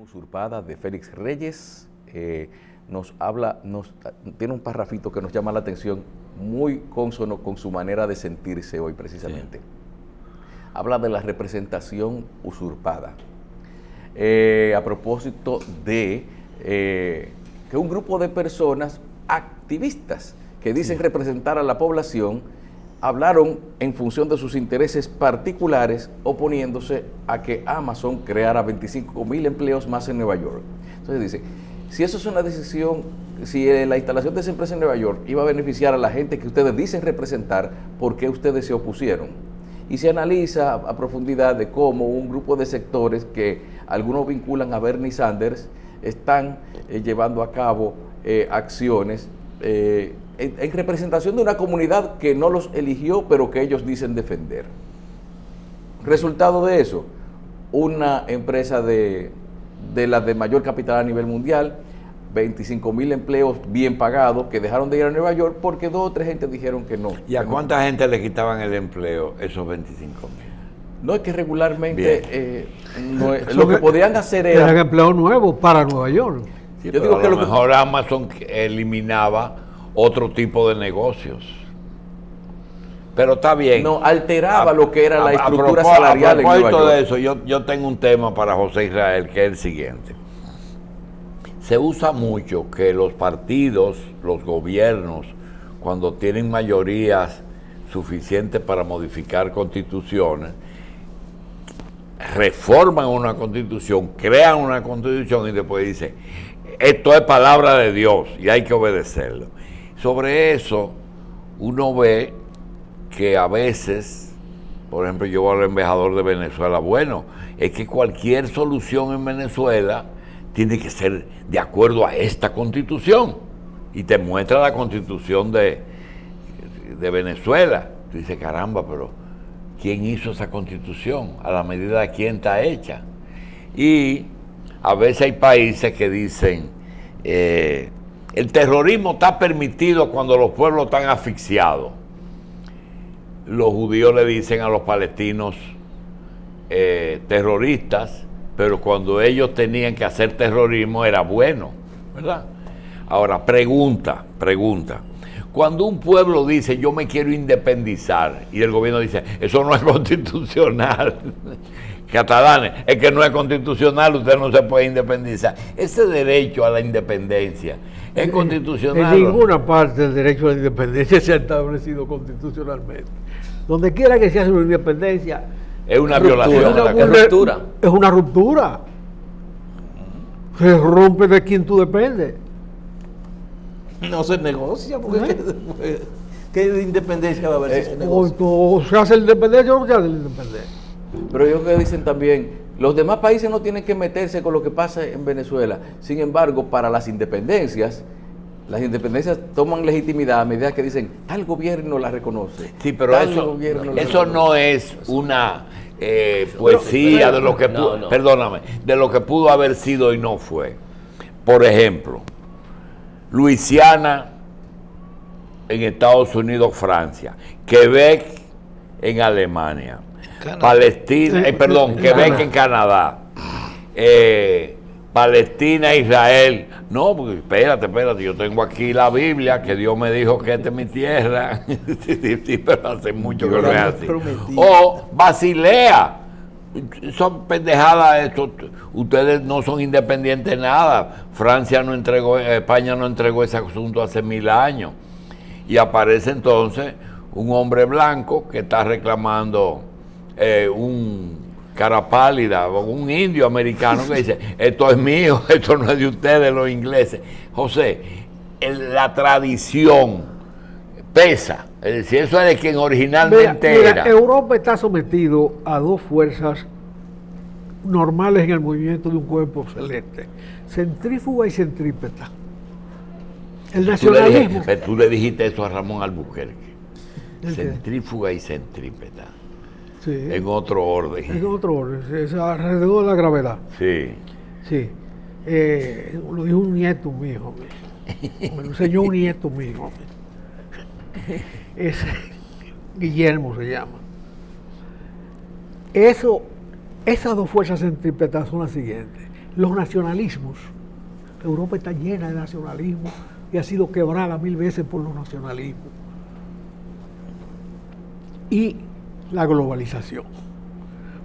Usurpada de Félix Reyes. Tiene un parrafito que nos llama la atención, muy cónsono con su manera de sentirse hoy precisamente. Sí. Habla de la representación usurpada. A propósito de que un grupo de personas activistas que dicen representar a la población hablaron en función de sus intereses particulares, oponiéndose a que Amazon creara 25,000 empleos más en Nueva York. Entonces dice, si eso es una decisión, si la instalación de esa empresa en Nueva York iba a beneficiar a la gente que ustedes dicen representar, ¿por qué ustedes se opusieron? Y se analiza a profundidad de cómo un grupo de sectores que algunos vinculan a Bernie Sanders están llevando a cabo acciones en representación de una comunidad que no los eligió, pero que ellos dicen defender. Resultado de eso, una empresa de las de mayor capital a nivel mundial, 25,000 empleos bien pagados que dejaron de ir a Nueva York porque 2 o 3 gente dijeron que no. ¿Y a cuánta gente le quitaban el empleo esos 25,000? No, es que regularmente lo que podían hacer era... Eran empleos nuevos para Nueva York. Sí, yo digo que a lo mejor Amazon eliminaba otro tipo de negocios. Pero está bien. No, alteraba lo que era la estructura salarial en Nueva York. A propósito de eso, yo tengo un tema para José Israel, que es el siguiente. Se usa mucho que los partidos, los gobiernos, cuando tienen mayorías suficientes para modificar constituciones, reforman una constitución, crean una constitución y después dicen, esto es palabra de Dios y hay que obedecerlo. Sobre eso, uno ve que a veces, por ejemplo, yo al embajador de Venezuela, bueno, es que cualquier solución en Venezuela tiene que ser de acuerdo a esta constitución. Y te muestra la constitución de Venezuela. Tú dices, caramba, pero ¿quién hizo esa constitución? A la medida de quién está hecha. Y a veces hay países que dicen, el terrorismo está permitido cuando los pueblos están asfixiados. Los judíos le dicen a los palestinos terroristas, pero cuando ellos tenían que hacer terrorismo era bueno, ¿verdad? Ahora, pregunta. Cuando un pueblo dice, yo me quiero independizar, y el gobierno dice, eso no es constitucional, catalanes, es que no es constitucional, usted no se puede independizar. Ese derecho a la independencia es constitucional. En ninguna parte del derecho a la independencia se ha establecido constitucionalmente. Donde quiera que se hace una independencia, es una violación. Es una ruptura. Se rompe de quien tú dependes. No se negocia, porque ¿qué independencia va a haber si se negocia? O se hace la independencia o no se hace la independencia. Pero ellos que dicen también, los demás países no tienen que meterse con lo que pasa en Venezuela. Sin embargo, para las independencias toman legitimidad a medida que dicen, tal gobierno la reconoce. Sí, pero eso no es una poesía de lo que pudo, perdóname, de lo que pudo haber sido y no fue. Por ejemplo, Luisiana en Estados Unidos, Francia, Quebec en Alemania, Canadá. Palestina, Quebec en Canadá, Palestina, Israel. No, porque espérate, yo tengo aquí la Biblia, que Dios me dijo que esta es mi tierra. sí, pero hace mucho que no es así. O Basilea. Son pendejadas esto. Ustedes no son independientes de nada. España no entregó ese asunto hace 1000 años. Y aparece entonces un hombre blanco que está reclamando un cara pálida, un indio americano que dice, esto es mío, esto no es de ustedes, los ingleses. José, la tradición pesa. Es decir, eso es de quien originalmente era. Europa está sometido a 2 fuerzas normales en el movimiento de un cuerpo celeste: centrífuga y centrípeta. El nacionalismo. Tú le dijiste eso a Ramón Albuquerque. Centrífuga y centrípeta. Sí. En otro orden. En otro orden, es alrededor de la gravedad. Sí. Sí. Lo dijo un nieto mío. Me lo enseñó un nieto mío. Guillermo se llama. Esas 2 fuerzas centrípetas son las siguientes: los nacionalismos. Europa está llena de nacionalismo y ha sido quebrada 1000 veces por los nacionalismos. Y la globalización.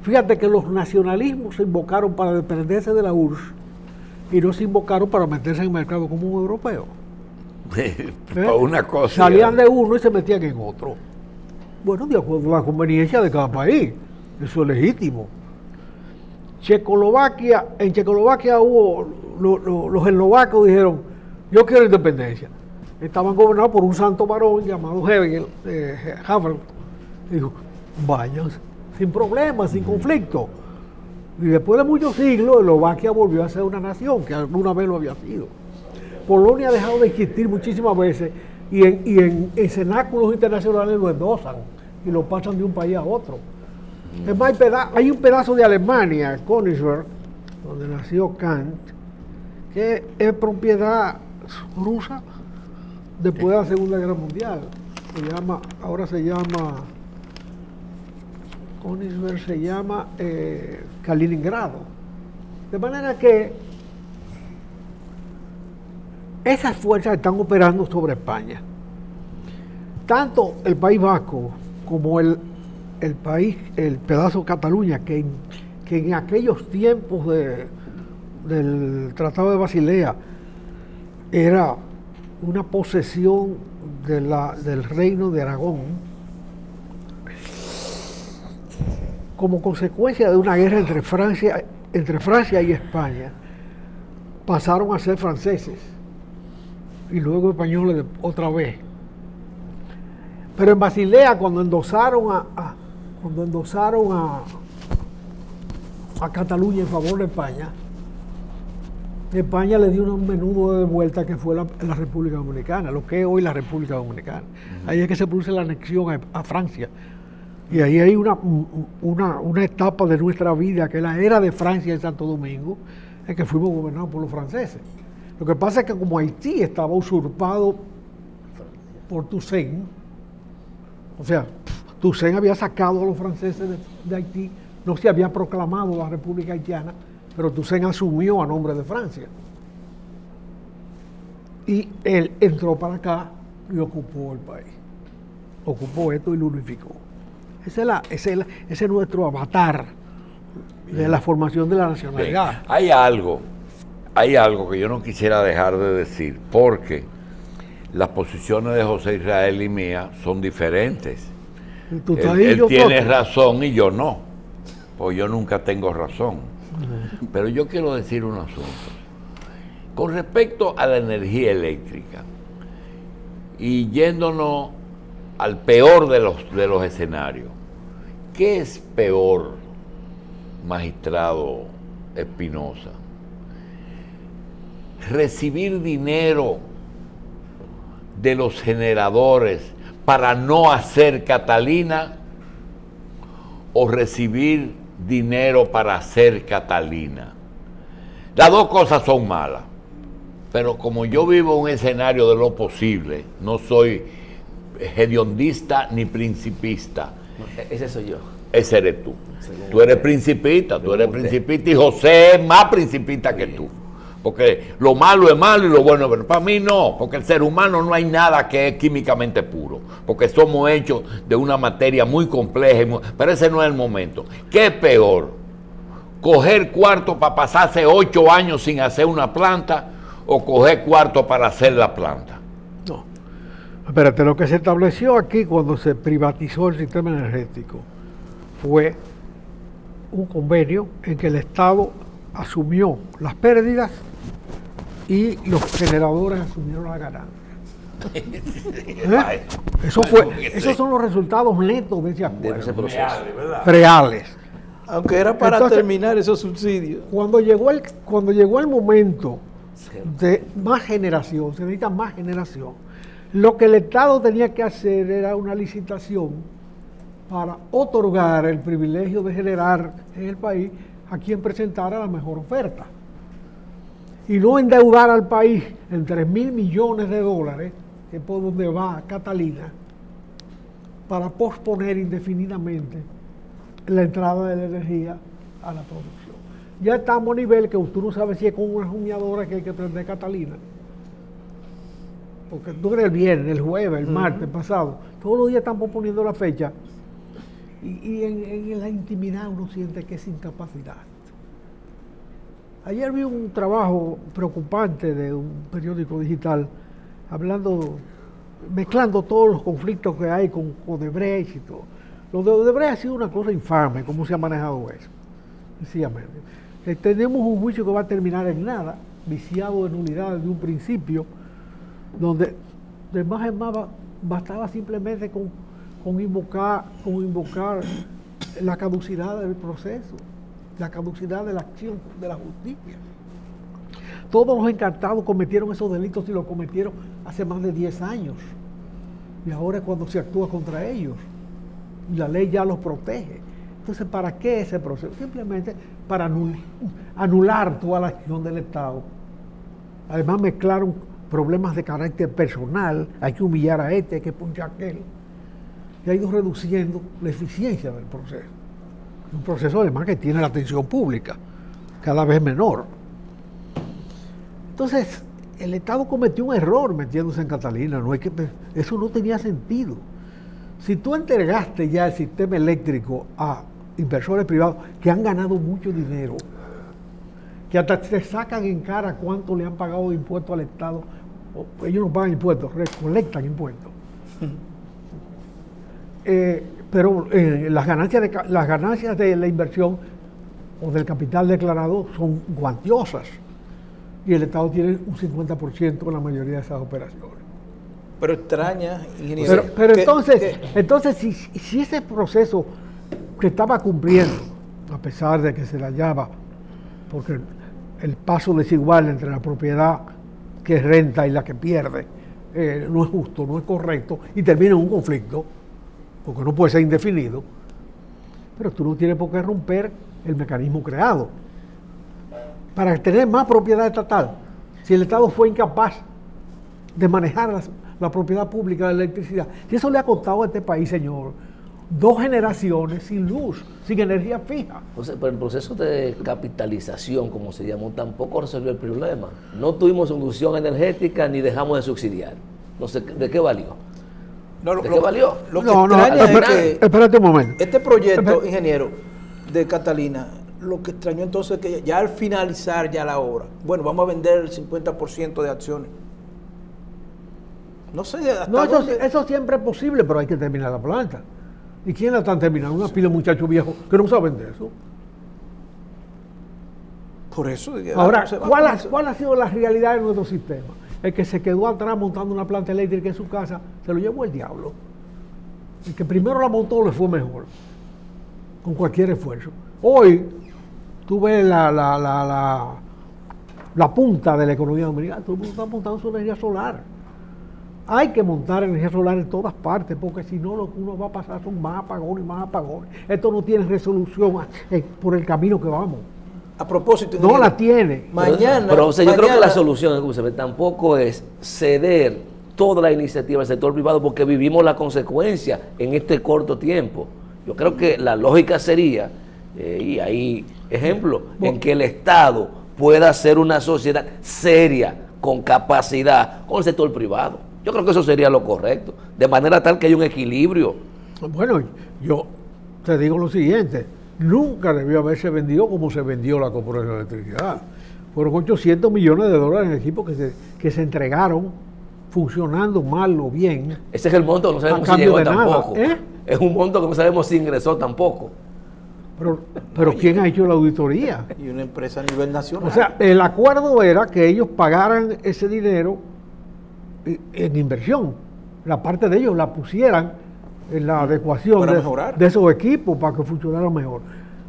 Fíjate que los nacionalismos se invocaron para desprenderse de la URSS y no se invocaron para meterse en el mercado común europeo. Por una cosa. Salían de uno y se metían en otro. Bueno, de acuerdo a la conveniencia de cada país. Eso es legítimo. En Checoslovaquia hubo, los eslovacos dijeron, yo quiero independencia. Estaban gobernados por un santo varón llamado Havel. Dijo, vayan sin problemas, sin conflicto. Y después de muchos siglos, Eslovaquia volvió a ser una nación, que alguna vez lo había sido. Polonia ha dejado de existir muchísimas veces y en cenáculos internacionales lo endosan y lo pasan de un país a otro. Es más, hay un pedazo de Alemania, Königsberg, donde nació Kant, que es propiedad rusa después de la Segunda Guerra Mundial. Ahora se llama Königsberg, se llama Kaliningrado. De manera que esas fuerzas están operando sobre España. Tanto el País Vasco como el pedazo de Cataluña, que en aquellos tiempos del Tratado de Basilea era una posesión del Reino de Aragón, como consecuencia de una guerra entre Francia y España, pasaron a ser franceses y luego españoles otra vez. Pero en Basilea, cuando endosaron a Cataluña en favor de España le dio un menudo de vuelta que fue la República Dominicana, lo que es hoy la República Dominicana. Ahí es que se produce la anexión a Francia. Y ahí hay una etapa de nuestra vida, que es la era de Francia en Santo Domingo, en que fuimos gobernados por los franceses. Lo que pasa es que como Haití estaba usurpado por Toussaint, o sea, Toussaint había sacado a los franceses de Haití, no se había proclamado la República Haitiana, pero Toussaint asumió a nombre de Francia. Y él entró para acá y ocupó el país. Ocupó esto y lo unificó. Ese es nuestro avatar de la formación de la nacionalidad. Bien. Hay algo que yo no quisiera dejar de decir, porque las posiciones de José Israel y mía son diferentes. Él tiene razón y yo no, pues yo nunca tengo razón. Pero yo quiero decir un asunto. Con respecto a la energía eléctrica, y yéndonos al peor de los escenarios, ¿qué es peor, magistrado Espinosa? ¿Recibir dinero de los generadores para no hacer Catalina o recibir dinero para hacer Catalina? Las dos cosas son malas, pero como yo vivo un escenario de lo posible, no soy hediondista ni principista. Ese soy yo. Ese eres tú. Tú eres principista, y José es más principista que tú. Porque lo malo es malo y lo bueno es bueno. Para mí no, porque el ser humano no hay nada que es químicamente puro, porque somos hechos de una materia muy compleja, pero ese no es el momento. ¿Qué es peor? ¿Coger cuarto para pasarse 8 años sin hacer una planta o coger cuarto para hacer la planta? No. Espérate, lo que se estableció aquí cuando se privatizó el sistema energético fue un convenio en que el Estado asumió las pérdidas y los generadores asumieron la ganancia. Esos son los resultados netos de ese acuerdo. De ese proceso. Reales. Aunque era para terminar esos subsidios. Cuando llegó el momento de más generación, se necesita más generación, lo que el Estado tenía que hacer era una licitación para otorgar el privilegio de generar en el país a quien presentara la mejor oferta. Y no endeudar al país en 3.000 millones de dólares, que es por donde va Catalina, para posponer indefinidamente la entrada de la energía a la producción. ya estamos a nivel que tú no sabes si es con una rumiadora que hay que prender Catalina. Porque tú eres el viernes, el jueves, el martes pasado, todos los días están poniendo la fecha y en la intimidad uno siente que es incapacidad. Ayer vi un trabajo preocupante de un periódico digital mezclando todos los conflictos que hay con Odebrecht y todo. Lo de Odebrecht ha sido una cosa infame, cómo se ha manejado eso, sencillamente. Tenemos un juicio que va a terminar en nada, viciado de nulidad desde un principio, donde de más en más bastaba simplemente con invocar la caducidad del proceso, la caducidad de la acción de la justicia. Todos los encartados cometieron esos delitos y los cometieron hace más de 10 años. Y ahora es cuando se actúa contra ellos. Y la ley ya los protege. Entonces, ¿para qué ese proceso? Simplemente para anular toda la acción del Estado. Además, mezclaron problemas de carácter personal. Hay que humillar a este, hay que punchar a aquel. Y ha ido reduciendo la eficiencia del proceso. Un proceso además que tiene la atención pública cada vez menor. Entonces, el Estado cometió un error metiéndose en Catalina, eso no tenía sentido. Si tú entregaste ya el sistema eléctrico a inversores privados que han ganado mucho dinero, que hasta se sacan en cara cuánto le han pagado de impuestos al Estado, ellos no pagan impuestos, recolectan impuestos. Pero las ganancias de la inversión o del capital declarado son cuantiosas y el Estado tiene un 50% en la mayoría de esas operaciones. Pero extraña, ingeniero. Pero entonces si ese proceso que estaba cumpliendo, a pesar de que se le hallaba, porque el paso desigual entre la propiedad que renta y la que pierde no es justo, no es correcto y termina en un conflicto, porque no puede ser indefinido, pero tú no tienes por qué romper el mecanismo creado. Para tener más propiedad estatal, si el Estado fue incapaz de manejar la propiedad pública de la electricidad, si eso le ha costado a este país, señor, 2 generaciones sin luz, sin energía fija. Entonces, pero el proceso de capitalización, como se llamó, tampoco resolvió el problema. No tuvimos solución energética ni dejamos de subsidiar. No sé, ¿de qué valió? ¿De qué valió? Lo que extraña es que espérate un momento. Este proyecto, ingeniero, de Catalina, lo que extrañó entonces es que ya al finalizar ya la obra, bueno, vamos a vender el 50% de acciones. No sé hasta eso siempre es posible, pero hay que terminar la planta. ¿Y quién la están terminando? Una pila de muchachos viejos que no saben de eso. Por eso. Ahora, ¿cuál ha sido la realidad de nuestro sistema? El que se quedó atrás montando una planta eléctrica en su casa, se lo llevó el diablo. El que primero la montó le fue mejor, con cualquier esfuerzo. Hoy, tú ves la punta de la economía dominicana, todo el mundo está montando su energía solar. Hay que montar energía solar en todas partes, porque si no, lo que uno va a pasar son más apagones y más apagones. Esto no tiene resolución por el camino que vamos. A propósito, no la tiene. Mañana. Pero yo creo que la solución, tampoco es ceder toda la iniciativa del sector privado, porque vivimos la consecuencia en este corto tiempo. Yo creo que la lógica sería, y hay ejemplos, en que el Estado pueda ser una sociedad seria, con capacidad, con el sector privado. Yo creo que eso sería lo correcto, de manera tal que haya un equilibrio. Bueno, yo te digo lo siguiente. Nunca debió haberse vendido como se vendió la Corporación de Electricidad. Fueron 800 millones de dólares en equipos que se entregaron funcionando mal o bien. Ese es el monto que no sabemos si llegó tampoco. Es un monto que no sabemos si ingresó tampoco. Pero ¿quién ha hecho la auditoría? Y una empresa a nivel nacional. O sea, el acuerdo era que ellos pagaran ese dinero en inversión. La parte de ellos la pusieran en la adecuación de esos equipos para que funcionaran mejor.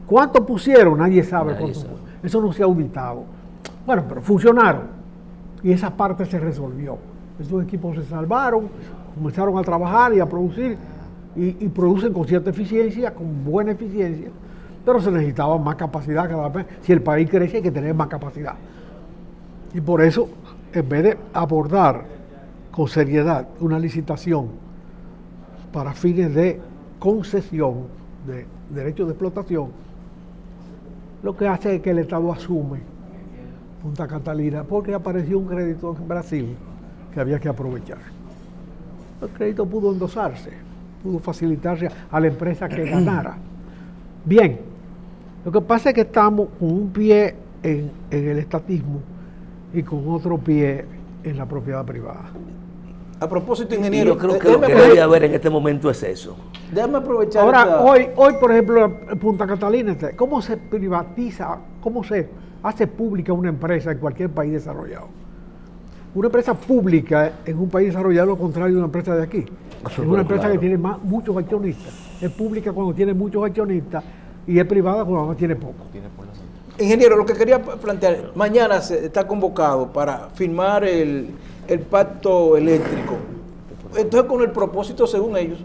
¿Cuánto pusieron? Nadie sabe cuánto fue. Eso no se ha auditado. Bueno, pero funcionaron y esa parte se resolvió. Esos equipos se salvaron, comenzaron a trabajar y a producir y producen con cierta eficiencia, con buena eficiencia, pero se necesitaba más capacidad cada vez. Si el país crece hay que tener más capacidad. Y por eso, en vez de abordar con seriedad una licitación para fines de concesión de derechos de explotación, lo que hace es que el Estado asume Punta Catalina, porque apareció un crédito en Brasil que había que aprovechar. El crédito pudo endosarse, pudo facilitarse a la empresa que ganara. Bien, lo que pasa es que estamos con un pie en el estatismo y con otro pie en la propiedad privada. A propósito, ingeniero, yo creo que lo que debe haber en este momento es eso. Déjame aprovechar. Ahora, hoy, por ejemplo, Punta Catalina, ¿cómo se privatiza, cómo se hace pública una empresa en cualquier país desarrollado? Una empresa pública en un país desarrollado, lo contrario de una empresa de aquí. Es una empresa que tiene muchos accionistas. Es pública cuando tiene muchos accionistas y es privada cuando tiene poco. Ingeniero, lo que quería plantear, mañana se está convocado para firmar el pacto eléctrico. Entonces, con el propósito, según ellos,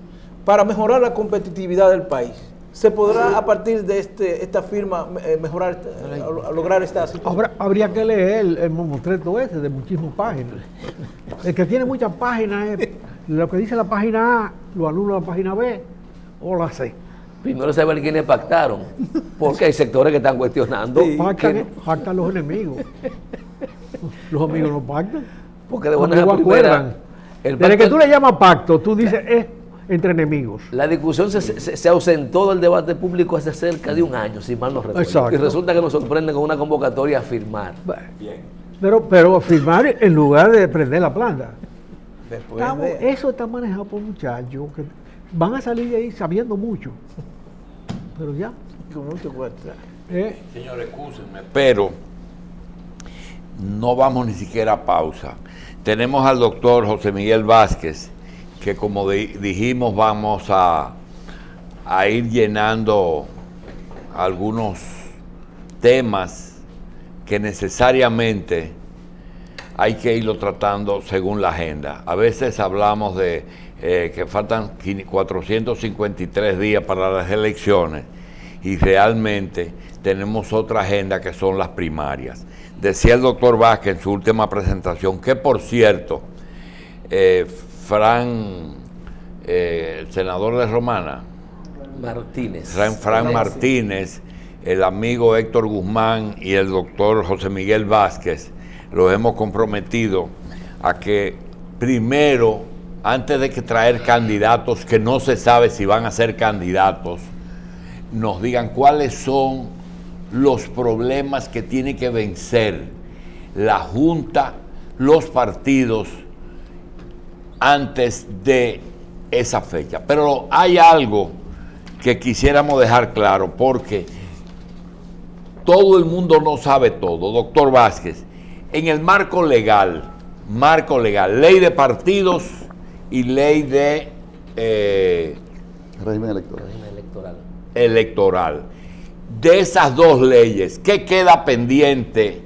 para mejorar la competitividad del país. ¿Se podrá a partir de esta firma mejorar, lograr esta situación? Habría que leer el mamotreto ese de muchísimas páginas. El que tiene muchas páginas es lo que dice la página A, lo anula la página B o la C. Primero saber quiénes pactaron, porque hay sectores que están cuestionando. Sí, pactan los enemigos. Los amigos no pactan. Porque de buena primera, desde que tú le llamas pacto, tú dices es entre enemigos. La discusión se ausentó del debate público hace cerca de un año, si mal no recuerdo. Exacto. Y resulta que nos sorprende con una convocatoria a firmar. Bien. Pero firmar en lugar de prender la planta. Eso está manejado por muchachos que van a salir de ahí sabiendo mucho. Pero ya. Con mucho cuesta. Señor, excúsenme, pero no vamos ni siquiera a pausa. Tenemos al doctor José Miguel Vázquez, que como dijimos vamos a ir llenando algunos temas que necesariamente hay que irlo tratando según la agenda. A veces hablamos de que faltan 453 días para las elecciones y realmente tenemos otra agenda que son las primarias. Decía el doctor Vázquez en su última presentación que, por cierto, el senador de Romana, Fran Martínez, el amigo Héctor Guzmán y el doctor José Miguel Vázquez, los hemos comprometido a que primero, antes de que traer candidatos que no se sabe si van a ser candidatos, nos digan cuáles son los problemas que tiene que vencer la Junta, los partidos, antes de esa fecha. Pero hay algo que quisiéramos dejar claro, porque todo el mundo no sabe todo. Doctor Vázquez, en el marco legal, ley de partidos y ley de régimen electoral. De esas dos leyes, ¿qué queda pendiente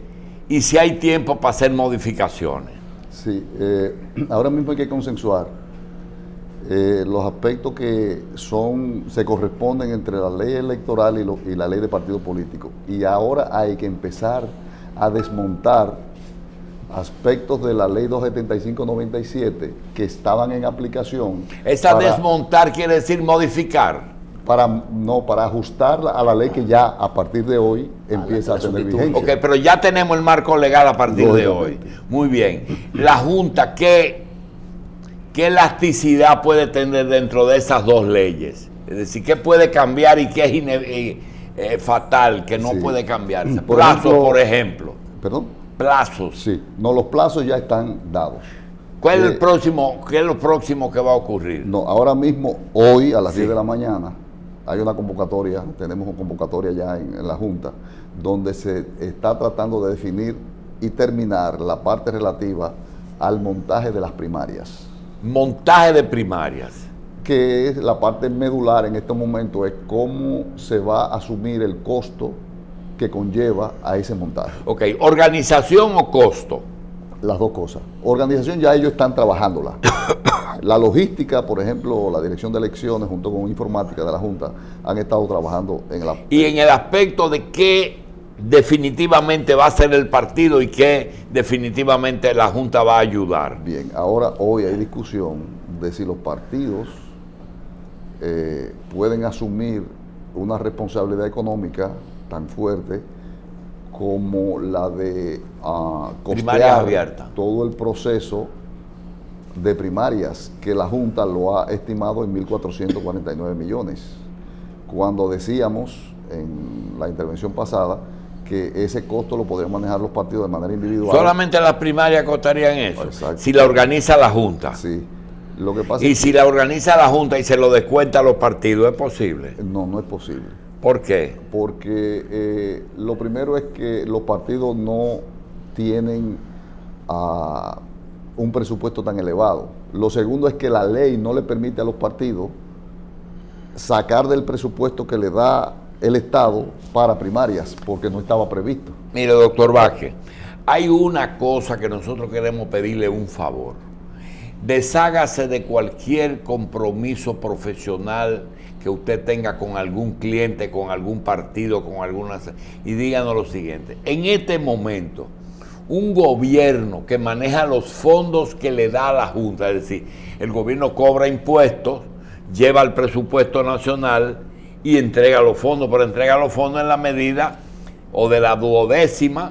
y si hay tiempo para hacer modificaciones? Sí, ahora mismo hay que consensuar los aspectos que se corresponden entre la ley electoral y la ley de partido político. Y ahora hay que empezar a desmontar aspectos de la ley 275-97 que estaban en aplicación. Desmontar quiere decir modificar. Para ajustarla a la ley que ya a partir de hoy empieza a tener vigencia. Ok, pero ya tenemos el marco legal a partir de hoy. Muy bien. La Junta, ¿qué elasticidad puede tener dentro de esas dos leyes? Es decir, ¿qué puede cambiar y qué es fatal, que no puede cambiarse? Plazos, por ejemplo. ¿Perdón? Plazos. Sí, no, los plazos ya están dados. ¿Qué es lo próximo que va a ocurrir? No, ahora mismo, hoy a las 10 de la mañana, hay una convocatoria, tenemos una convocatoria ya en la Junta, donde se está tratando de definir y terminar la parte relativa al montaje de las primarias. Montaje de primarias. Que es la parte medular en este momento, es cómo se va a asumir el costo que conlleva a ese montaje. Ok, ¿organización o costo? Las dos cosas. Organización ya ellos están trabajándola. La logística, por ejemplo, la dirección de elecciones junto con informática de la Junta han estado trabajando en la... Y en el aspecto de qué definitivamente va a ser el partido y qué definitivamente la Junta va a ayudar. Bien, ahora hoy hay discusión de si los partidos pueden asumir una responsabilidad económica tan fuerte como la de Primaria costear abierta. todo el proceso de primarias, que la Junta lo ha estimado en 1.449 millones. Cuando decíamos en la intervención pasada que ese costo lo podrían manejar los partidos de manera individual. Solamente las primarias costarían eso. Exacto. Si la organiza la Junta. Sí. Lo que pasa Y es si la organiza la Junta y se lo descuenta a los partidos, ¿es posible? no es posible. ¿Por qué? Porque lo primero es que los partidos no tienen un presupuesto tan elevado. Lo segundo es que la ley no le permite a los partidos sacar del presupuesto que le da el Estado para primarias, porque no estaba previsto. Mire, doctor Vázquez, hay una cosa que nosotros queremos pedirle un favor. Deshágase de cualquier compromiso profesional que usted tenga con algún cliente, con algún partido, con alguna... Y díganos lo siguiente: en este momento, un gobierno que maneja los fondos que le da a la Junta, es decir, el gobierno cobra impuestos, lleva el presupuesto nacional y entrega los fondos, pero entrega los fondos en la medida o de la 12ª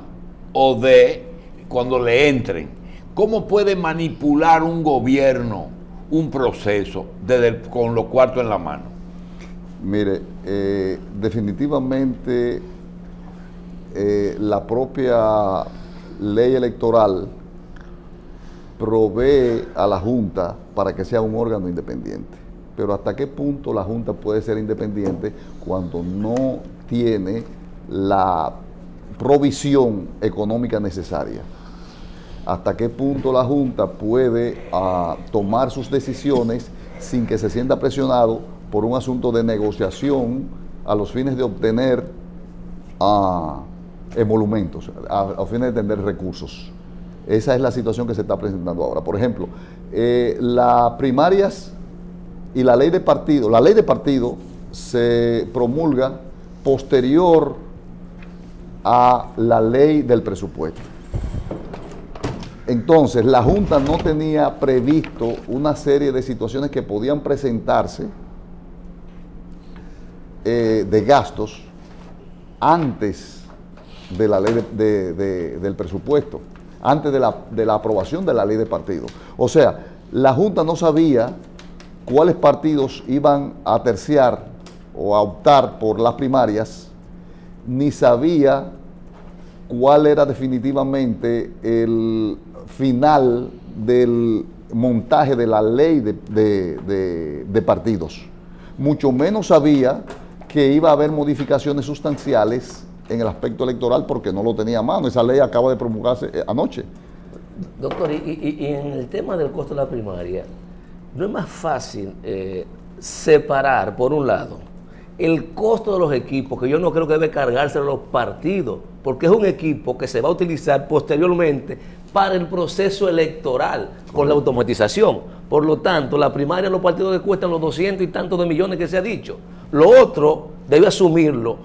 o de cuando le entren. ¿Cómo puede manipular un gobierno un proceso con los cuartos en la mano? Mire, definitivamente la propia ley electoral provee a la Junta para que sea un órgano independiente. Pero ¿hasta qué punto la Junta puede ser independiente cuando no tiene la provisión económica necesaria? ¿Hasta qué punto la Junta puede tomar sus decisiones sin que se sienta presionado por un asunto de negociación a los fines de obtener emolumentos, a fines de tener recursos? Esa es la situación que se está presentando ahora. Por ejemplo, las primarias y la ley de partido se promulga posterior a la ley del presupuesto. Entonces, la Junta no tenía previsto una serie de situaciones que podían presentarse de gastos antes de la ley del presupuesto, antes de la aprobación de la ley de partido. O sea, la Junta no sabía cuáles partidos iban a terciar o a optar por las primarias, ni sabía cuál era definitivamente el final del montaje de la ley de partidos. Mucho menos sabía que iba a haber modificaciones sustanciales en el aspecto electoral, porque no lo tenía a mano. Esa ley acaba de promulgarse anoche. Doctor, y en el tema del costo de la primaria, ¿no es más fácil separar, por un lado, el costo de los equipos, que yo no creo que debe cargarse los partidos, porque es un equipo que se va a utilizar posteriormente para el proceso electoral con la automatización? Por lo tanto, la primaria los partidos que cuestan los 200 y tantos de millones que se ha dicho. Lo otro debe asumirlo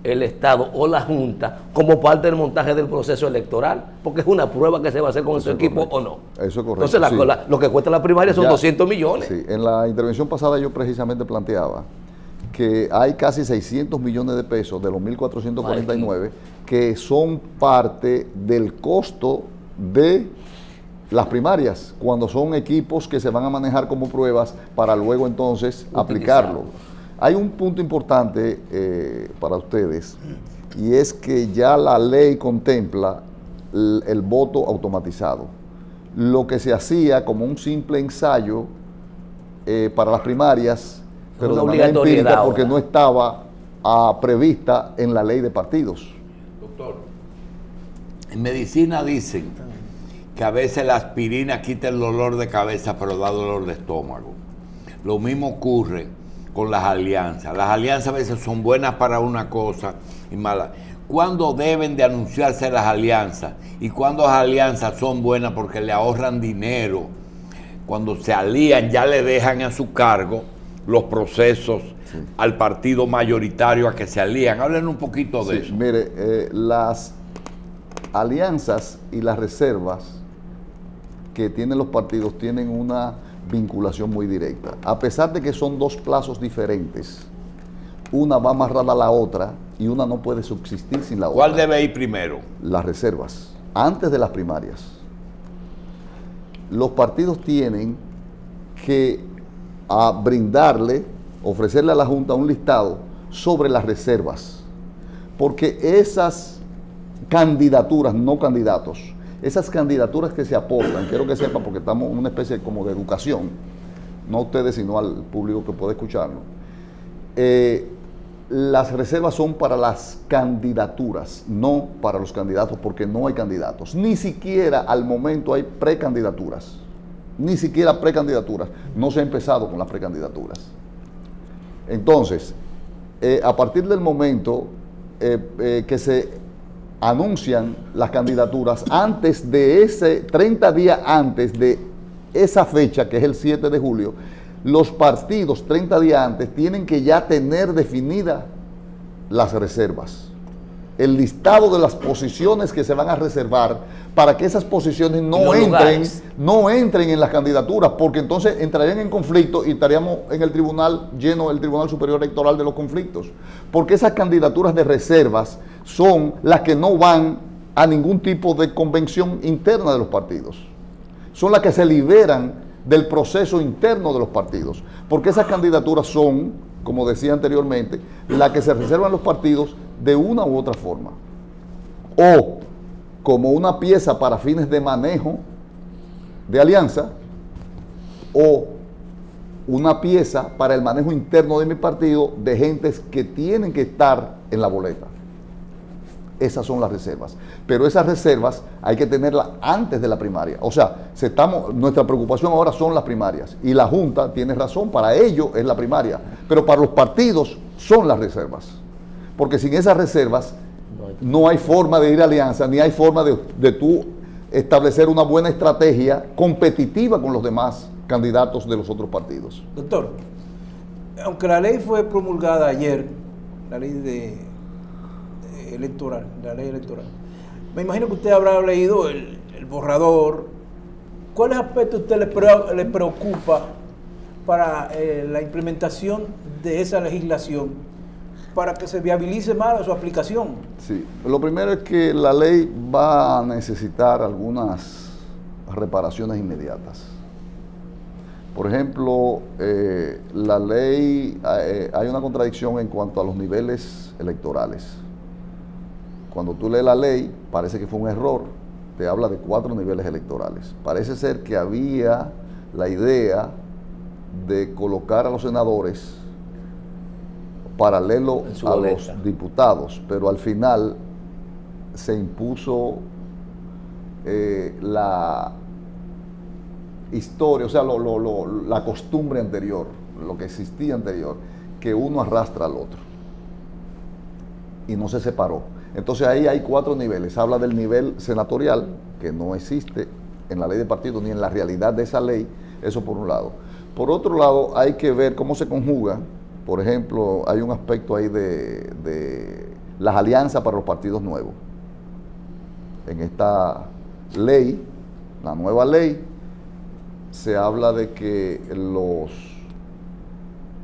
el Estado o la Junta como parte del montaje del proceso electoral, porque es una prueba que se va a hacer con ese equipo o no. Eso es correcto. Entonces, sí. Lo que cuesta la primaria son 200 millones. Sí. En la intervención pasada yo precisamente planteaba que hay casi 600 millones de pesos de los 1.449 que son parte del costo de las primarias, cuando son equipos que se van a manejar como pruebas para luego entonces aplicarlo. Hay un punto importante para ustedes, y es que ya la ley contempla el voto automatizado. Lo que se hacía como un simple ensayo para las primarias, pero de manera empírica, porque no estaba prevista en la ley de partidos. Doctor, en medicina dicen que a veces la aspirina quita el dolor de cabeza, pero da dolor de estómago. Lo mismo ocurre con las alianzas. Las alianzas a veces son buenas para una cosa y malas. ¿Cuándo deben de anunciarse las alianzas? ¿Y cuándo las alianzas son buenas porque le ahorran dinero? Cuando se alían, ya le dejan a su cargo los procesos al partido mayoritario a que se alían. Hablen un poquito de eso. Mire, las alianzas y las reservas que tienen los partidos tienen una vinculación muy directa. A pesar de que son dos plazos diferentes, una va amarrada a la otra y una no puede subsistir sin la otra. ¿Cuál debe ir primero? Las reservas, antes de las primarias. Los partidos tienen que brindarle, ofrecerle a la Junta un listado sobre las reservas, porque esas candidaturas, no candidatos, esas candidaturas que se aportan, quiero que sepan porque estamos en una especie como de educación, no a ustedes sino al público que puede escucharlo. Las reservas son para las candidaturas, no para los candidatos, porque no hay candidatos. Ni siquiera al momento hay precandidaturas. Ni siquiera precandidaturas. No se ha empezado con las precandidaturas. Entonces, a partir del momento que se anuncian las candidaturas, antes de ese, 30 días antes de esa fecha, que es el 7 de julio, los partidos 30 días antes tienen que ya tener definidas las reservas, el listado de las posiciones que se van a reservar para que esas posiciones no entren en las candidaturas, porque entonces entrarían en conflicto y estaríamos en el tribunal lleno, el Tribunal Superior Electoral de los conflictos, porque esas candidaturas de reservas son las que no van a ningún tipo de convención interna de los partidos, son las que se liberan del proceso interno de los partidos, porque esas candidaturas son, como decía anteriormente, las que se reservan los partidos de una u otra forma, o como una pieza para fines de manejo de alianza, o una pieza para el manejo interno de mi partido de gentes que tienen que estar en la boleta. Esas son las reservas. Pero esas reservas hay que tenerlas antes de la primaria. O sea, nuestra preocupación ahora son las primarias. Y la Junta tiene razón, para ello es la primaria. Pero para los partidos son las reservas. Porque sin esas reservas no hay forma de ir a alianza, ni hay forma de tú establecer una buena estrategia competitiva con los demás candidatos de los otros partidos. Doctor, aunque la ley fue promulgada ayer, la ley electoral, me imagino que usted habrá leído el borrador. ¿Cuáles aspectos a usted le preocupa para la implementación de esa legislación, para que se viabilice más su aplicación? Sí, lo primero es que la ley va a necesitar algunas reparaciones inmediatas. Por ejemplo, la ley, hay una contradicción en cuanto a los niveles electorales. Cuando tú lees la ley, parece que fue un error, te habla de 4 niveles electorales. Parece ser que había la idea de colocar a los senadores paralelo a los diputados, pero al final se impuso la historia, o sea, la costumbre anterior, lo que existía anterior, que uno arrastra al otro y no se separó. Entonces ahí hay 4 niveles. Habla del nivel senatorial, que no existe en la ley de partidos ni en la realidad de esa ley, eso por un lado. Por otro lado, hay que ver cómo se conjuga. Por ejemplo, hay un aspecto ahí de las alianzas para los partidos nuevos. En esta ley, la nueva ley, se habla de que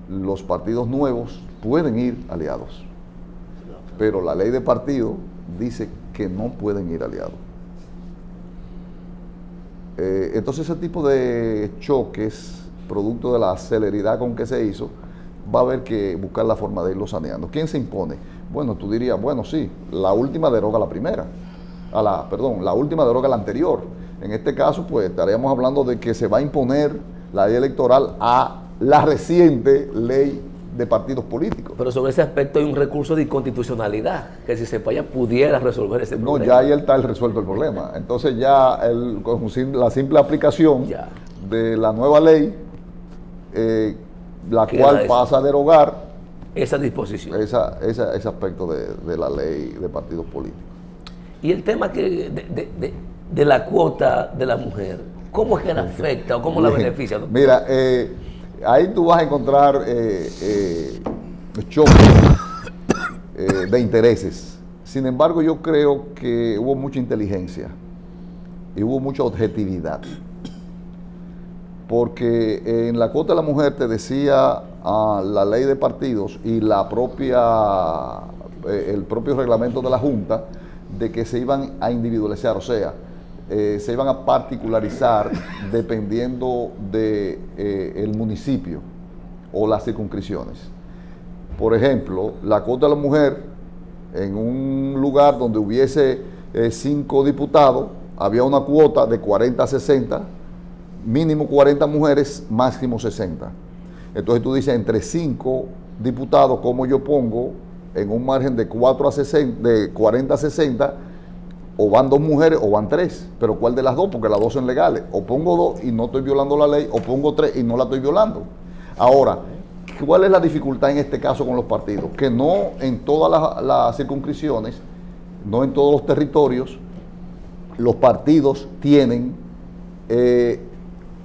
los partidos nuevos pueden ir aliados, pero la ley de partido dice que no pueden ir aliados. Entonces ese tipo de choques, producto de la celeridad con que se hizo, va a haber que buscar la forma de irlo saneando. ¿Quién se impone? Bueno, tú dirías, bueno, sí, la última deroga la primera, la última deroga la anterior. En este caso, pues estaríamos hablando de que se va a imponer la ley electoral a la reciente ley de partidos políticos. Pero sobre ese aspecto hay un recurso de inconstitucionalidad, que si se falla pudiera resolver ese problema. No, ya ahí está resuelto el problema. Entonces ya con la simple aplicación de la nueva ley, la cual pasa a derogar esa disposición. Ese aspecto de la ley de partidos políticos. Y el tema de la cuota de la mujer, ¿cómo es que la afecta o cómo la beneficia? Mira, ahí tú vas a encontrar choques de intereses. Sin embargo, yo creo que hubo mucha inteligencia y hubo mucha objetividad. Porque en la cuota de la mujer te decía la ley de partidos y la propia, el propio reglamento de la Junta de que se iban a individualizar, o sea, se iban a particularizar dependiendo de el municipio o las circunscripciones. Por ejemplo, la cuota de la mujer en un lugar donde hubiese 5 diputados, había una cuota de 40 a 60, mínimo 40 mujeres, máximo 60. Entonces tú dices, entre 5 diputados, ¿cómo yo pongo en un margen de 40 a 60, o van 2 mujeres o van 3? Pero ¿cuál de las 2? Porque las 2 son legales. O pongo 2 y no estoy violando la ley, o pongo 3 y no la estoy violando. Ahora, ¿cuál es la dificultad en este caso con los partidos? Que no en todas las circunscripciones, no en todos los territorios, los partidos tienen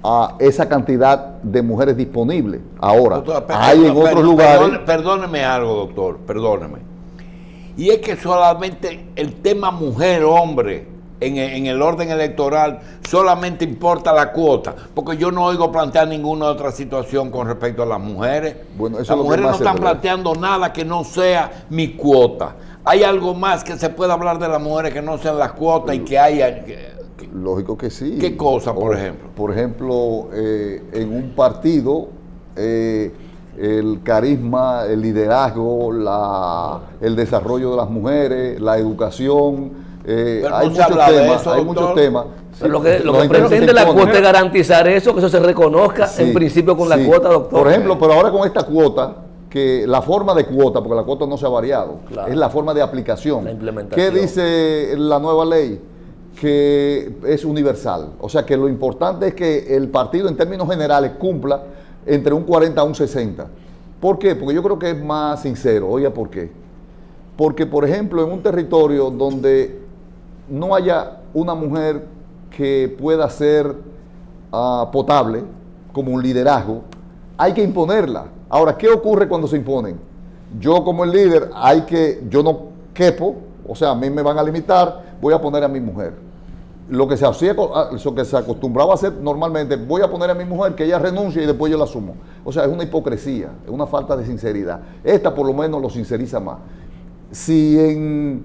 a esa cantidad de mujeres disponibles. Ahora, doctor, hay en otros lugares... Perdóneme algo, doctor, perdóneme. Y es que solamente el tema mujer-hombre en el orden electoral solamente importa la cuota, porque yo no oigo plantear ninguna otra situación con respecto a las mujeres. Bueno, eso las mujeres no están planteando nada que no sea mi cuota. ¿Hay algo más que se pueda hablar de las mujeres que no sean las cuotas y que haya... Lógico que sí. ¿Qué cosa, por ejemplo? Por ejemplo, en un partido, el carisma, el liderazgo, el desarrollo de las mujeres, la educación, hay muchos temas. Pero lo que pretende la cuota es garantizar eso, que eso se reconozca en principio con la cuota, doctor. Por ejemplo, pero ahora con esta cuota, que la forma de cuota, porque la cuota no se ha variado, es la forma de aplicación. La implementación. ¿Qué dice la nueva ley? Que es universal. O sea que lo importante es que el partido en términos generales cumpla entre un 40 a un 60. ¿Por qué? Porque yo creo que es más sincero. Oiga, ¿por qué? Porque, por ejemplo, en un territorio donde no haya una mujer que pueda ser potable, como un liderazgo, hay que imponerla. Ahora, ¿qué ocurre cuando se imponen? Yo como el líder, yo no quepo, o sea, a mí me van a limitar, voy a poner a mi mujer. Lo que se acostumbraba a hacer normalmente, voy a poner a mi mujer que ella renuncie y después yo la asumo. O sea, es una hipocresía, es una falta de sinceridad. Esta por lo menos lo sinceriza más. Si en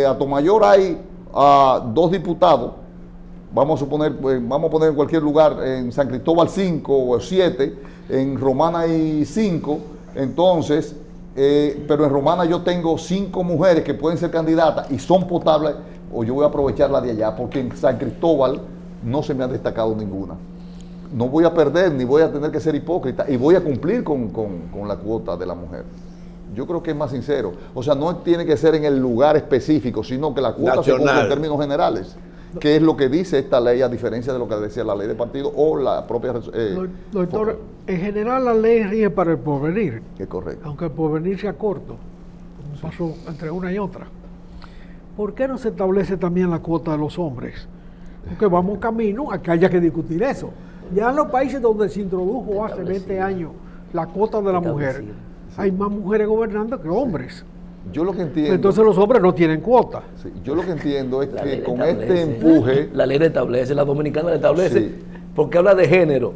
Atomayor hay 2 diputados, vamos a poner en cualquier lugar, en San Cristóbal 5 o 7, en Romana hay 5, entonces, pero en Romana yo tengo 5 mujeres que pueden ser candidatas y son potables, o yo voy a aprovechar la de allá, porque en San Cristóbal no se me ha destacado ninguna. No voy a perder, ni voy a tener que ser hipócrita, y voy a cumplir con la cuota de la mujer. Yo creo que es más sincero. O sea, no tiene que ser en el lugar específico, sino que la cuota se cumple en términos generales, que es lo que dice esta ley, a diferencia de lo que decía la ley de partido o la propia... Doctor, en general la ley rige para el porvenir. Es correcto. Aunque el porvenir sea corto, como pasó entre una y otra. ¿Por qué no se establece también la cuota de los hombres? Porque vamos camino a que haya que discutir eso. Ya en los países donde se introdujo hace 20 años la cuota de la mujer, hay más mujeres gobernando que hombres. Yo lo que entiendo... Entonces los hombres no tienen cuota. Sí, yo lo que entiendo es que con este empuje... La ley le establece, la dominicana le establece, porque habla de género,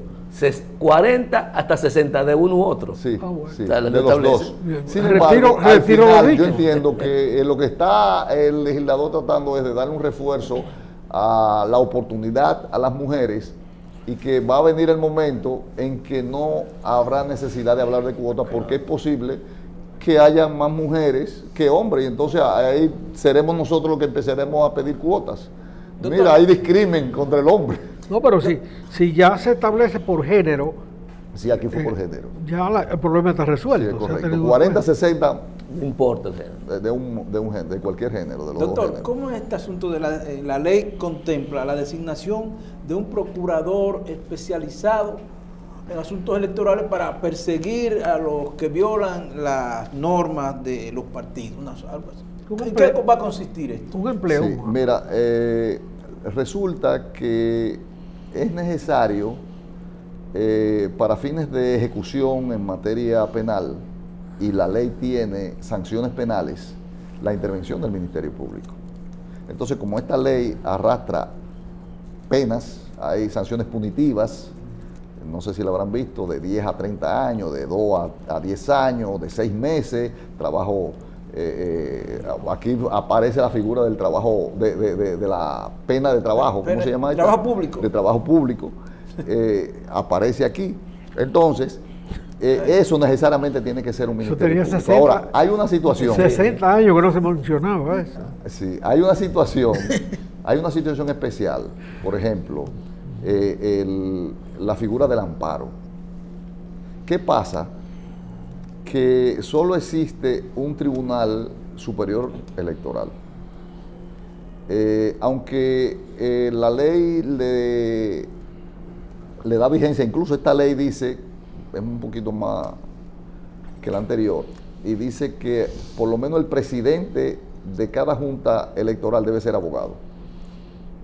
40 hasta 60 de uno u otro. Sí, sí. De los dos. Sin embargo, yo entiendo que lo que está el legislador tratando es de darle un refuerzo a la oportunidad a las mujeres, y que va a venir el momento en que no habrá necesidad de hablar de cuotas, porque es posible que haya más mujeres que hombres, y entonces ahí seremos nosotros los que empezaremos a pedir cuotas. Doctor, mira, hay discrimen contra el hombre. No, pero si ya se establece por género... Sí, aquí fue por género. Ya el problema está resuelto. Sí, es correcto. 40, 60... No importa el género. De cualquier género, de los Doctor, dos géneros. ¿cómo es este asunto de la ley contempla la designación de un procurador especializado en asuntos electorales para perseguir a los que violan las normas de los partidos? ¿En qué va a consistir esto? Un empleo. Sí, mira, resulta que es necesario para fines de ejecución en materia penal, y la ley tiene sanciones penales, la intervención del Ministerio Público. Entonces, como esta ley arrastra penas, hay sanciones punitivas, no sé si lo habrán visto, de 10 a 30 años, de 2 a 10 años, de 6 meses, trabajo, aquí aparece la figura del trabajo, de la pena de trabajo, ¿cómo se llama? Trabajo público. De trabajo público, aparece aquí. Entonces, eso necesariamente tiene que ser un ministerio público. 60, ahora, hay una situación. 60 años que no se mencionaba eso. Sí, hay una situación especial. Por ejemplo, la figura del amparo. ¿Qué pasa? Que solo existe un tribunal superior electoral. Aunque la ley le da vigencia, incluso esta ley dice, es un poquito más que la anterior, y dice que por lo menos el presidente de cada junta electoral debe ser abogado.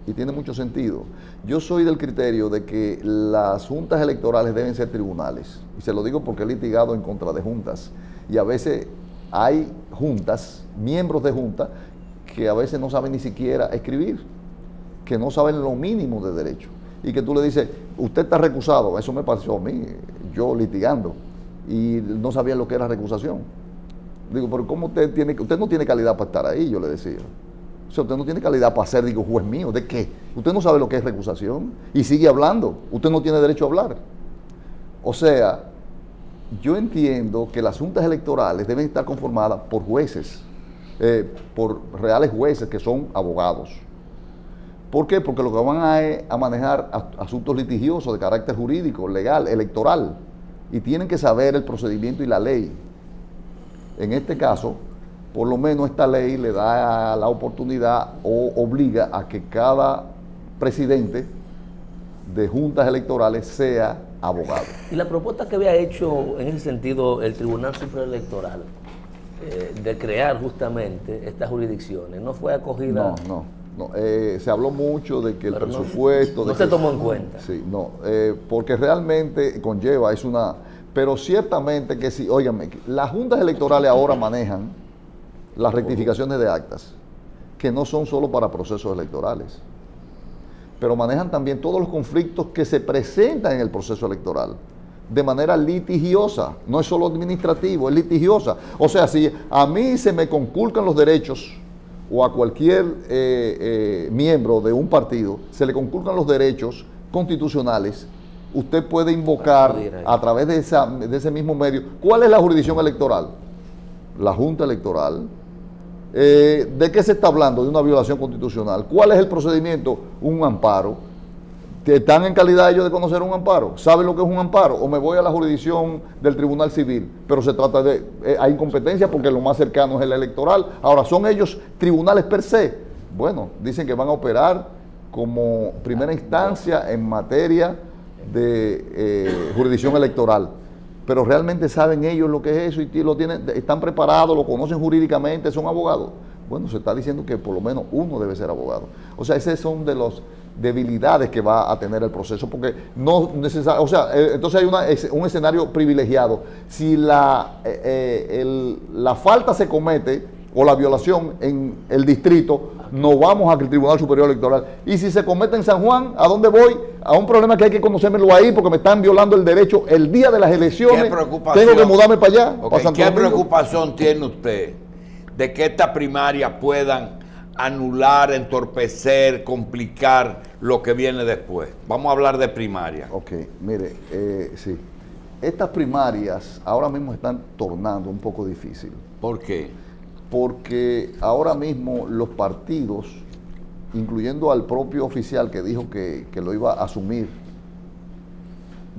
Y tiene mucho sentido. Yo soy del criterio de que las juntas electorales deben ser tribunales. Y se lo digo porque he litigado en contra de juntas. Y a veces hay juntas, miembros de juntas, que a veces no saben ni siquiera escribir, que no saben lo mínimo de derecho. Y que tú le dices, usted está recusado. Eso me pasó a mí, yo litigando. Y no sabía lo que era recusación. Digo, pero ¿cómo usted no tiene calidad para estar ahí? Yo le decía. O sea, usted no tiene calidad para ser, digo, juez mío. ¿De qué? Usted no sabe lo que es recusación y sigue hablando. Usted no tiene derecho a hablar. O sea, yo entiendo que las juntas electorales deben estar conformadas por jueces, por reales jueces que son abogados. ¿Por qué? Porque lo que van a manejar asuntos litigiosos de carácter jurídico, legal, electoral, y tienen que saber el procedimiento y la ley. En este caso, por lo menos esta ley le da la oportunidad o obliga a que cada presidente de juntas electorales sea abogado. Y la propuesta que había hecho en ese sentido el Tribunal Superior Electoral de crear justamente estas jurisdicciones no fue acogida. No. Se habló mucho de que el presupuesto... No se tomó en cuenta. Sí, no, porque realmente conlleva, es una... Pero ciertamente que sí, óigame, las juntas electorales ahora manejan las rectificaciones de actas, que no son solo para procesos electorales, pero manejan también todos los conflictos que se presentan en el proceso electoral, de manera litigiosa, no es solo administrativo, es litigiosa. O sea, si a mí se me conculcan los derechos, o a cualquier miembro de un partido, se le conculcan los derechos constitucionales, usted puede invocar a través de ese mismo medio. ¿Cuál es la jurisdicción electoral? La Junta Electoral. ¿De qué se está hablando? De una violación constitucional. ¿Cuál es el procedimiento? Un amparo. ¿Están en calidad ellos de conocer un amparo? ¿Saben lo que es un amparo? O me voy a la jurisdicción del Tribunal Civil, pero se trata de... hay incompetencia porque lo más cercano es el electoral. Ahora, ¿son ellos tribunales per se? Bueno, dicen que van a operar como primera instancia en materia de jurisdicción electoral. Pero realmente saben ellos lo que es eso y están preparados, lo conocen jurídicamente, son abogados. Bueno, se está diciendo que por lo menos uno debe ser abogado. O sea, esos son de los debilidades que va a tener el proceso, porque no necesariamente, o sea, entonces hay un escenario privilegiado. Si la falta se comete o la violación en el distrito, no vamos al Tribunal Superior Electoral. Y si se comete en San Juan, ¿a dónde voy? A un problema que hay que conocérmelo ahí porque me están violando el derecho el día de las elecciones. Tengo que mudarme para allá. Okay. Para ¿Qué preocupación tiene usted de que estas primarias puedan anular, entorpecer, complicar lo que viene después? Vamos a hablar de primarias. Ok, mire, sí. Estas primarias ahora mismo están tornando un poco difícil. ¿Por qué? Porque ahora mismo los partidos, incluyendo al propio oficial que dijo que lo iba a asumir,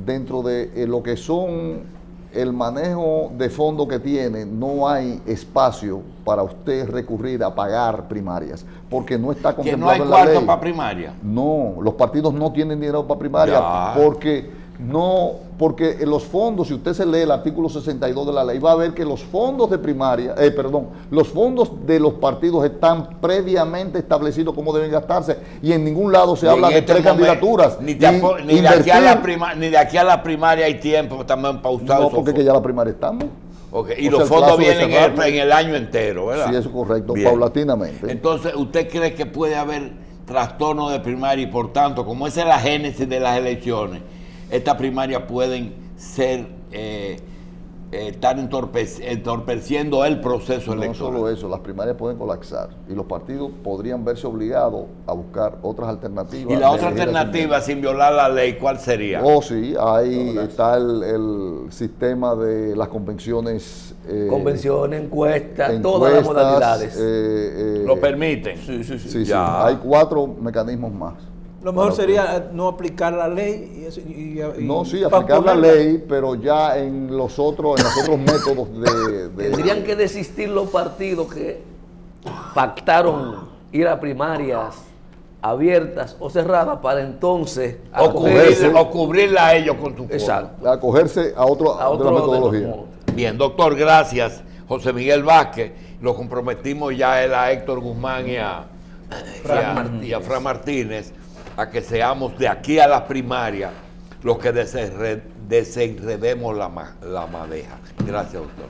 dentro de lo que son el manejo de fondos que tiene, no hay espacio para usted recurrir a pagar primarias, porque no está contemplado en la ley. ¿Que no hay cuarto para primaria? No, los partidos no tienen dinero para primaria, porque los fondos, si usted se lee el artículo 62 de la ley, va a ver que los fondos de primaria, los fondos de los partidos están previamente establecidos cómo deben gastarse y en ningún lado se habla de precandidaturas. Ni de aquí a la primaria hay tiempo también pausado. No, porque ya la primaria estamos. Okay. Y los fondos vienen en el año entero, ¿verdad? Sí, eso es correcto, bien, paulatinamente. Entonces, ¿usted cree que puede haber trastorno de primaria y por tanto, como esa es la génesis de las elecciones, estas primarias pueden ser, estar entorpeciendo el proceso electoral. No solo eso, las primarias pueden colapsar y los partidos podrían verse obligados a buscar otras alternativas. ¿Y la otra alternativa sin violar la ley cuál sería? Oh, sí, ahí está el sistema de las convenciones. Convenciones, encuestas, todas las modalidades. ¿Lo permiten? Sí, sí. Hay 4 mecanismos más. Lo mejor sería no aplicar la ley no, sí, aplicar la ley, pero ya en los otros métodos de... Tendrían que desistir los partidos que pactaron ir a primarias abiertas o cerradas para entonces o cubrirla a ellos con tu forma. Exacto. Acogerse a otra metodología. Bien, doctor, gracias. José Miguel Vázquez, lo comprometimos ya a Héctor Guzmán y a Fran Martínez a que seamos de aquí a las primarias los que desenredemos la madeja. Gracias, doctor.